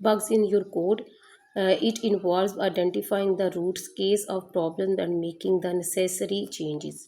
bugs in your code. It involves identifying the root cause of problem and making the necessary changes،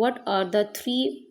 what are the 3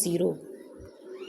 0۔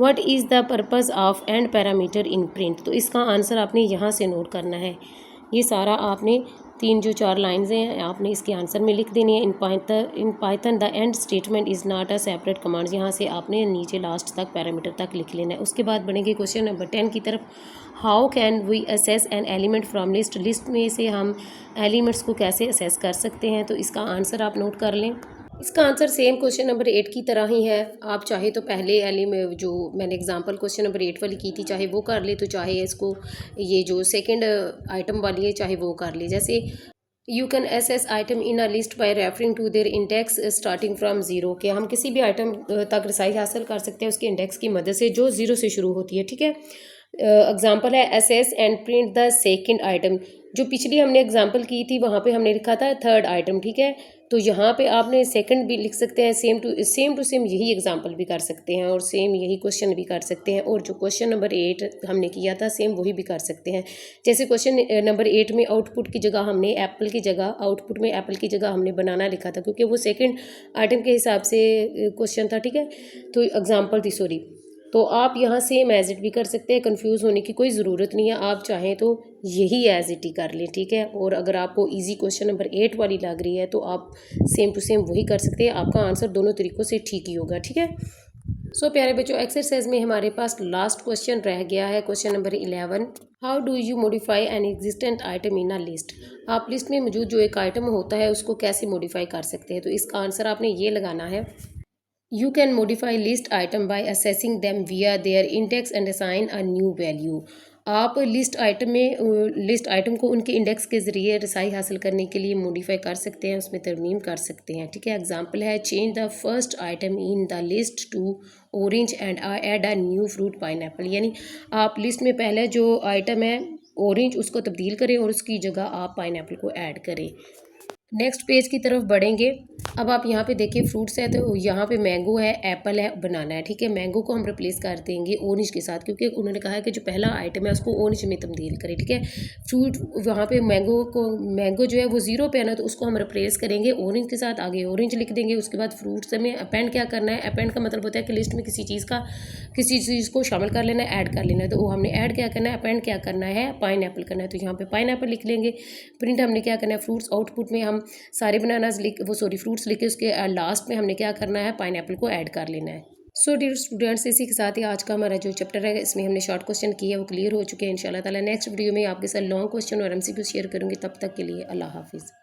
What is the purpose of and parameter in print. तो इसका answer आपने यहाँ से note करना है। ये सारा आपने 3 जो 4 लाइन्स हैं आपने इसके आंसर में लिख देनी है। In Python the end statement is not a separate command. यहाँ से आपने नीचे लास्ट तक पैरामीटर तक लिख लेना है। उसके बाद बढ़ेंगे क्वेश्चन नंबर 10 की तरफ। How can we access an element from list. List में से हम एलिमेंट्स को कैसे असेस कर सकते हैं। तो इसका आंसर आप नोट कर लें। इसका आंसर सेम क्वेश्चन नंबर 8 की तरह ही है। आप चाहे तो पहले एलिमेंट जो मैंने एग्जांपल क्वेश्चन नंबर 8 वाली की थी चाहे वो कर ले, तो चाहे इसको ये जो सेकंड आइटम वाली है चाहे वो कर ले। जैसे you can access item in a list by referring to their index starting from zero. कि हम किसी भी आइटम तक रसाई हासिल कर सकते हैं उसके इंडेक्स की मदद से जो ज़ीरो से शुरू होती है। ठीक है, एग्जाम्पल है access and print the second item. जो पिछली हमने एग्जांपल की थी वहाँ पे हमने लिखा था थर्ड आइटम। ठीक है, तो यहाँ पे आपने सेकंड भी लिख सकते हैं। सेम टू सेम यही एग्जांपल भी कर सकते हैं और सेम यही क्वेश्चन भी कर सकते हैं। और जो क्वेश्चन नंबर 8 हमने किया था सेम वही भी कर सकते हैं। जैसे क्वेश्चन नंबर 8 में आउटपुट की जगह हमने एप्पल की जगह आउटपुट में एप्पल की जगह हमने बनाना लिखा था क्योंकि वो सेकंड आइटम के हिसाब से क्वेश्चन था। ठीक है, तो एग्जाम्पल थी, सॉरी। तो आप यहाँ सेम एज इट भी कर सकते हैं, कंफ्यूज होने की कोई ज़रूरत नहीं है। आप चाहें तो यही एज इट ही कर लें। ठीक है, और अगर आपको इजी क्वेश्चन नंबर 8 वाली लग रही है तो आप सेम टू सेम वही कर सकते हैं। आपका आंसर दोनों तरीक़ों से ठीक ही होगा। ठीक है, सो प्यारे बच्चों, एक्सरसाइज में हमारे पास लास्ट क्वेश्चन रह गया है, question number 11। How do you modify an existent item in a list. आप लिस्ट में मौजूद जो एक आइटम होता है उसको कैसे मॉडिफाई कर सकते हैं। तो इसका आंसर आपने ये लगाना है। You can modify list item by assessing them via their index and assign a new value। आप लिस्ट आइटम को उनके इंडेक्स के ज़रिए रसाई हासिल करने के लिए मॉडिफाई कर सकते हैं, उसमें तरमीम कर सकते हैं। ठीक है, एग्जांपल है change the first item in the list to orange and add a new fruit pineapple. यानी आप लिस्ट में पहले जो आइटम है ऑरेंज उसको तब्दील करें और उसकी जगह आप पाइनएप्पल को ऐड करें। नेक्स्ट पेज की तरफ बढ़ेंगे। अब आप यहाँ पे देखिए फ्रूट्स है, तो यहाँ पे मैंगो है, एप्पल है, बनाना है। ठीक है, मैंगो को हम रिप्लेस कर देंगे ऑरेंज के साथ क्योंकि उन्होंने कहा है कि जो पहला आइटम है उसको ऑरेंज में तब्दील करें। ठीक है, फ्रूट वहाँ पे मैंगो जो है वो ज़ीरो पे है ना, तो उसको हम रिप्लेस करेंगे ऑरेंज के साथ। आगे ऑरेंज लिख देंगे। उसके बाद फ्रूट्स में अपेंड क्या करना है, अपेंड का मतलब होता है कि लिस्ट में किसी चीज़ को शामिल कर लेना है, ऐड कर लेना है। तो वो हमने ऐड क्या करना है, अपेंड क्या करना है, पाइनएप्पल करना है। तो यहाँ पे पाइनएप्पल लिख लेंगे। प्रिंट हमने क्या करना है, फ्रूट्स। आउटपुट में हम सारे बनानास फ्रूट्स लिख के उसके लास्ट में हमने क्या करना है, पाइनएप्पल को ऐड कर लेना है। सो डियर स्टूडेंट्स, इसी के साथ ही आज का हमारा जो चैप्टर है इसमें हमने शॉर्ट क्वेश्चन किए वो क्लियर हो चुके हैं। इंशाल्लाह ताला नेक्स्ट वीडियो में आपके साथ लॉन्ग क्वेश्चन और एमसीक्यू शेयर करूंगी। तब तक के लिए अल्लाह हाफिज़।